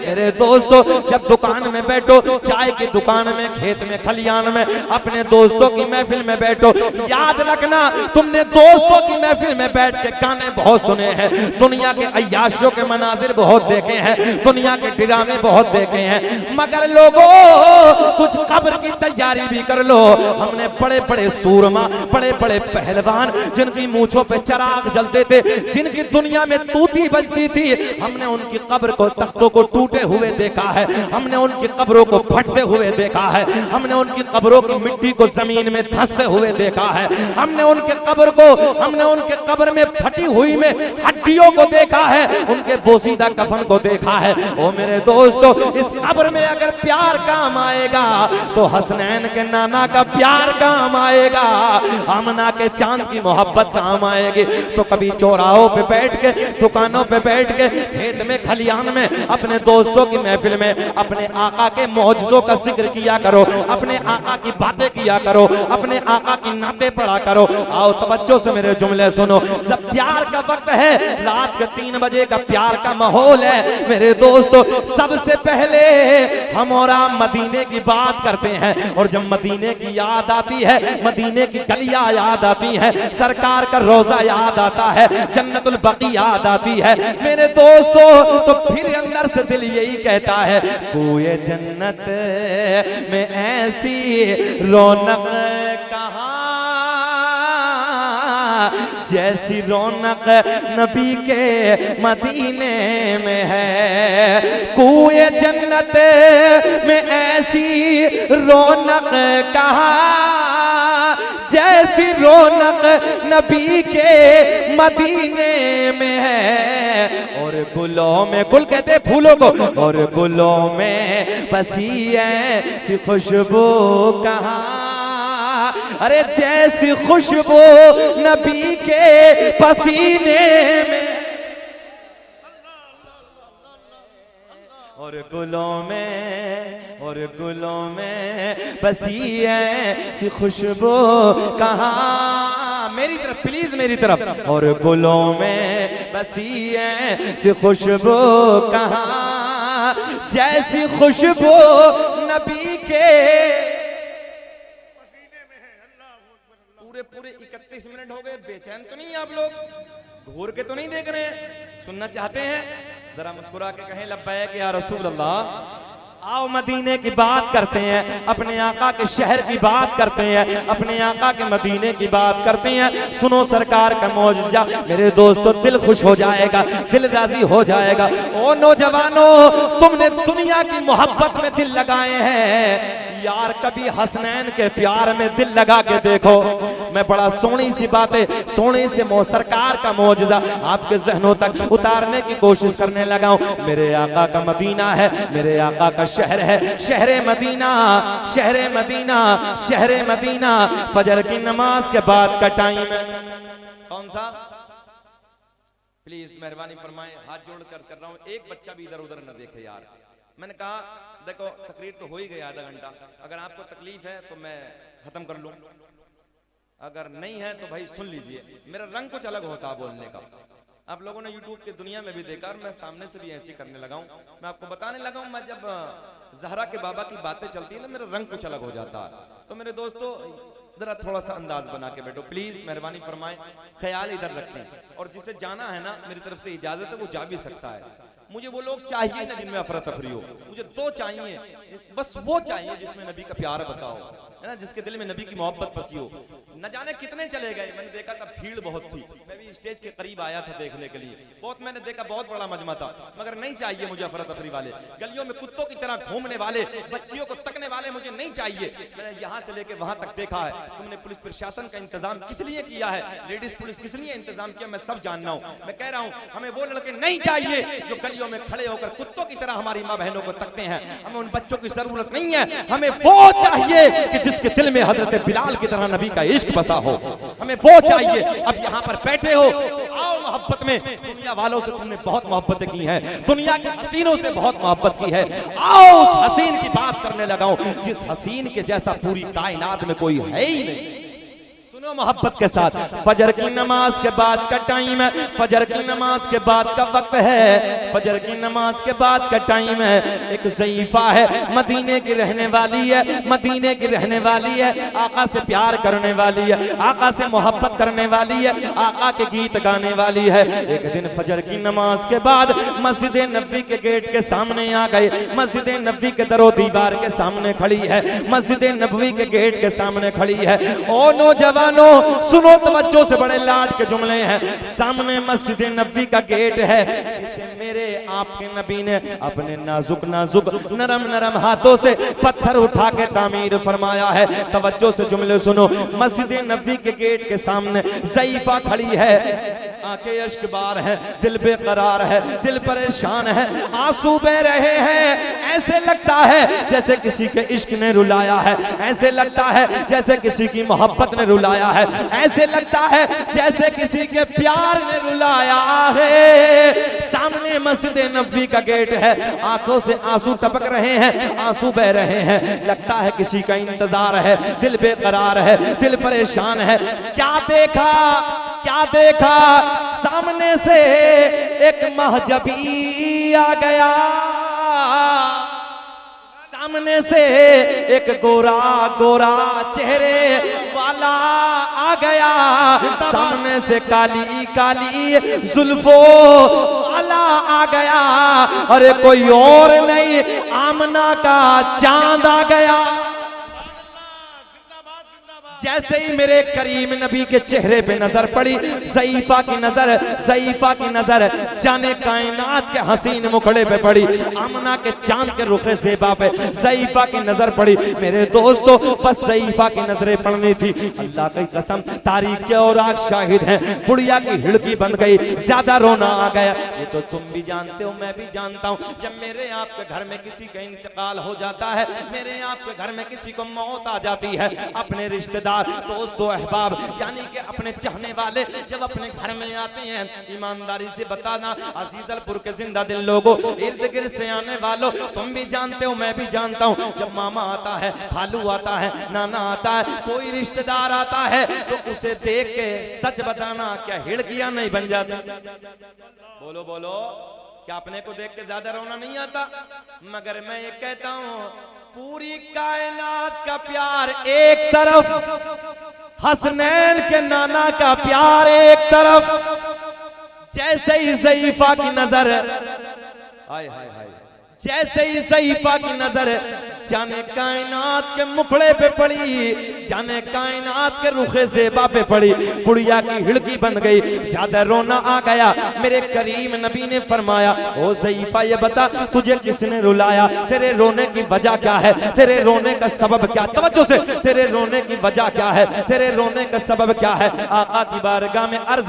मेरे दोस्तों जब दुकान में बैठो, चाय की दुकान में, खेत में, खलियान में, अपने दोस्तों की महफिल में बैठो, याद रखना तुमने दोस्तों की महफिल में बैठ के गाने बहुत सुने हैं, दुनिया के अय्याशों के मनाजिर बहुत देखे हैं, दुनिया के ड्रामे बहुत देखे हैं, मगर लोगों कुछ कब्र की तैयारी भी कर लो। हमने बड़े बड़े सूरमा, बड़े बड़े पहलवान जिनकी मूंछों पे चिराग जलते थे, जिनकी दुनिया में तूती बजती थी, हमने उनकी कब्र को, तख्तों को टूटे हुए देखा है, हमने उनकी कब्रों को फटते हुए देखा है, हमने उनकी कब्रों की मिट्टी को जमीन में धंसते हुए देखा है, हमने उनके कब्र में फटी हुई में हड्डियों को देखा है, उनके बोसीदा कफन को देखा है। ओ मेरे दोस्तों, इस कब्र में अगर प्यार काम आएगा तो हसनैन के नाना का प्यार काम आएगा, आमना के चांद की मोहब्बत काम आएगी। तो कभी चौराहों पे बैठ के, दुकानों पे बैठ के, खेत में, खलियान में, अपने दोस्तों की महफिल में अपने आका के मौजज़ों का जिक्र किया करो, अपने आका की बातें किया करो, अपने आका की नाते पढ़ा करो। आओ तवज्जो से मेरे जुमले सुनो। जब प्यार का वक्त है, रात के 3 बजे का प्यार का माहौल है, मेरे दोस्तों सबसे पहले हम और आप मदीने की बात करते हैं, और जब मदीने की याद आती है, मदीने की गलियां याद आती हैं, सरकार का रोजा याद आता है, जन्नतुल बकी याद आती है, मेरे दोस्तों तो फिर अंदर से दिल यही कहता है, कोई जन्नत में ऐसी रौनक कहाँ जैसी रौनक नबी के मदीने में है, कोई जन्नत में ऐसी रौनक कहाँ जैसी रौनक नबी के मदीने में है। और गुलों में, गुल कहते फूलों को, और गुलों में बसी ऐसी खुशबू कहाँ, अरे जैसी खुशबू नबी के पसीने में, और गुलों में बसी ऐसी खुशबू कहाँ, मेरी तरफ प्लीज, मेरी तरफ, और गुलों में बसी ऐसी खुशबू कहाँ जैसी खुशबू नबी के। पूरे 31 मिनट हो गए, बेचैन तो नहीं आप लोग? घूर के तो नहीं देख रहे हैं? सुनना चाहते हैं? जरा मुस्कुरा के कहें लब्बैक या रसूल अल्लाह। आओ मदीने की बात करते हैं, अपने आका के शहर की बात करते हैं, अपने आका के मदीने की बात करते हैं। सुनो सरकार का मौजज़ा, मेरे दोस्तों दिल खुश हो जाएगा, दिल राजी हो जाएगा। ओ नौजवानों, तुमने दुनिया की मोहब्बत में दिल लगाए हैं यार, कभी हसनैन के प्यार में दिल लगा के देखो। मैं बड़ा सोनी सी बातें, सोने से सरकार का मौजज़ा आपके जहनों तक उतारने की कोशिश करने लगा हूं। मेरे आका का मदीना है, मेरे आका का शहर है, शहरे मदीना, शहरे मदीना, शहरे मदीना। फजर की नमाज के बाद का टाइम है, कौन सा? प्लीज मेहरबानी फरमाएं, हाथ जोड़कर कर रहा हूं, एक बच्चा भी इधर उधर न देखे यार। मैंने कहा देखो तकरीर तो हो ही गया आधा घंटा, अगर आपको तकलीफ है तो मैं खत्म कर लूं, अगर नहीं है तो भाई सुन लीजिए। मेरा रंग कुछ अलग होता है बोलने का, आप लोगों ने यूट्यूब की दुनिया में भी देखा, और मैं सामने से भी ऐसे करने लगा हूं। मैं आपको बताने लगा हूं, मैं जब ज़हरा के बाबा की बातें चलती है ना, मेरा रंग कुछ अलग हो जाता है। तो मेरे दोस्तों जरा थोड़ा सा अंदाज बना के बैठो प्लीज, मेहरबानी फरमाएं, ख्याल इधर रखें। और जिसे जाना है ना, मेरी तरफ से इजाजत है, वो जा भी सकता है। मुझे वो लोग चाहिए ना जिनमें अफरा तफरी हो, मुझे 2 चाहिए, बस वो चाहिए जिसमें नबी का प्यार बसा हो, है ना, जिसके दिल में नबी की मोहब्बत बसी हो। न जाने कितने चले गए, मैंने देखा था भीड़ बहुत थी, मैं भी स्टेज के करीब आया था देखने के लिए, बहुत मैंने देखा, बहुत बड़ा मजमा था, मगर नहीं चाहिए मुझे अफरा तफरी वाले, गलियों में कुत्तों की तरह घूमने वाले, बच्चियों को तकने वाले मुझे नहीं चाहिए। मैंने यहाँ से लेके वहां तक देखा है। तुमने पुलिस प्रशासन का इंतजाम किस लिए किया है, लेडीज पुलिस किस लिए इंतजाम किया, मैं सब जानना हूँ। मैं कह रहा हूँ हमें वो लड़के नहीं चाहिए जो गलियों में खड़े होकर कुत्तों की तरह हमारी माँ बहनों को तकते हैं, हमें उन बच्चों की जरूरत नहीं है। हमें वो चाहिए कि जिसके दिल में हजरत बिलाल की तरह नबी का इश्क बसा हो, हमें वो चाहिए। अब यहाँ पर बैठे हो, आओ मोहब्बत में, दुनिया वालों से तुमने बहुत मोहब्बतें की हैं, दुनिया के हसीनों से बहुत मोहब्बत की है, आओ उस हसीन की बात करने लगाओ जिस हसीन के जैसा पूरी कायनात में कोई है ही नहीं। सुनो मोहब्बत के साथ, फजर की नमाज के बाद का टाइम है, फजर की नमाज के बाद का वक्त है, फजर की नमाज के बाद का टाइम है। एक ज़ईफा है, मदीने की रहने वाली है, मदीने की रहने वाली है, आका से प्यार करने वाली है, आका से मोहब्बत करने वाली है, आका के गीत गाने वाली है। एक दिन फजर की नमाज के बाद मस्जिद नबी के गेट के सामने आ गए, मस्जिद नबी के दरो दीवार के सामने खड़ी है, मस्जिद नबवी के गेट के सामने खड़ी है। ओ नौजवानों सुनो तवज्जो से, बड़े लाड के जुमले हैं। सामने मस्जिद नबवी का गेट है, जिसे मेरे आपके नबी ने अपने नाजुक नाजुक नरम नरम हाथों से पत्थर उठा के तामीर फरमाया है। तवज्जो से जुमले सुनो, मस्जिद नबवी के गेट के सामने ज़ईफा खड़ी है, आंखें अश्क बार है, दिल बेकरार है, दिल परेशान है, आंसू बह रहे हैं। ऐसे लगता है जैसे किसी के इश्क ने रुलाया है, ऐसे लगता है जैसे किसी की मोहब्बत ने रुलाया है, ऐसे लगता है जैसे किसी के प्यार ने रुलाया है। सामने मस्जिद नबवी का गेट है, आंखों से आंसू टपक रहे हैं, आंसू बह रहे हैं। लगता है किसी का इंतजार है, दिल बेकरार है, दिल परेशान है। क्या देखा, क्या देखा, सामने से एक महजबी आ गया, सामने से एक गोरा गोरा चेहरे वाला आ गया, सामने से काली काली जुल्फों वाला आ गया। अरे कोई और नहीं, आमना का चांद आ गया। जैसे ही मेरे करीम नबी के चेहरे पे नजर पड़ी, ज़ईफा की नजर, ज़ईफा की नजर जाने कायनात के हसीन मुखड़े पे पड़ी, आमना के चांद के रुखे ज़ेबा पे ज़ईफा की नजर पड़ी। मेरे दोस्तों, बस ज़ईफा की नजरें पड़नी थी। अल्लाह की कसम, तारीख के और आग शाहिद हैं, बुढ़िया की हिड़की बन गई, ज्यादा रोना आ गया। ये तो तुम भी जानते हो, मैं भी जानता हूँ। जब मेरे आपके घर में किसी का इंतकाल हो जाता है, मेरे आपके घर में किसी को मौत आ जाती है, अपने रिश्तेदार, दोस्तों, अहबाब यानी कि अपने चाहने वाले जब अपने घर में आते हैं, ईमानदारी से बताना अजीजलपुर के जिंदा दिल लोगों, इर्द गिर्द से आने वालों, तुम भी जानते हो, मैं भी जानता हूँ। जब मामा आता है, खालू आता है, नाना आता है, कोई रिश्तेदार आता है, तो उसे देख के सच बताना क्या हिड़कियां नहीं बन जाता? बोलो बोलो, क्या अपने को देख के ज्यादा रोना नहीं आता? मगर मैं ये कहता हूँ, पूरी कायनात का प्यार एक तरफ, हसनैन के नाना का प्यार एक तरफ, जैसे ही ज़ईफा की नजर, हाय हाय हाय, जैसे ही ज़ईफा की नजर जाने कायनात के मुखड़े पे पड़ी, जाने कायनात के रुखे ज़ेबा पे पड़ी, बुढ़िया की हिड़की बन गई, ज्यादा रोना आ गया। मेरे करीम नबी ने फरमाया, ओ ज़ईफा ये बता, तुझे किसने रुलाया? तेरे रोने की वजह क्या है? तेरे रोने का सबब क्या? तवज्जो से, तेरे रोने की वजह क्या है? तेरे रोने का सबब क्या है? आका की बारगाह में अर्ज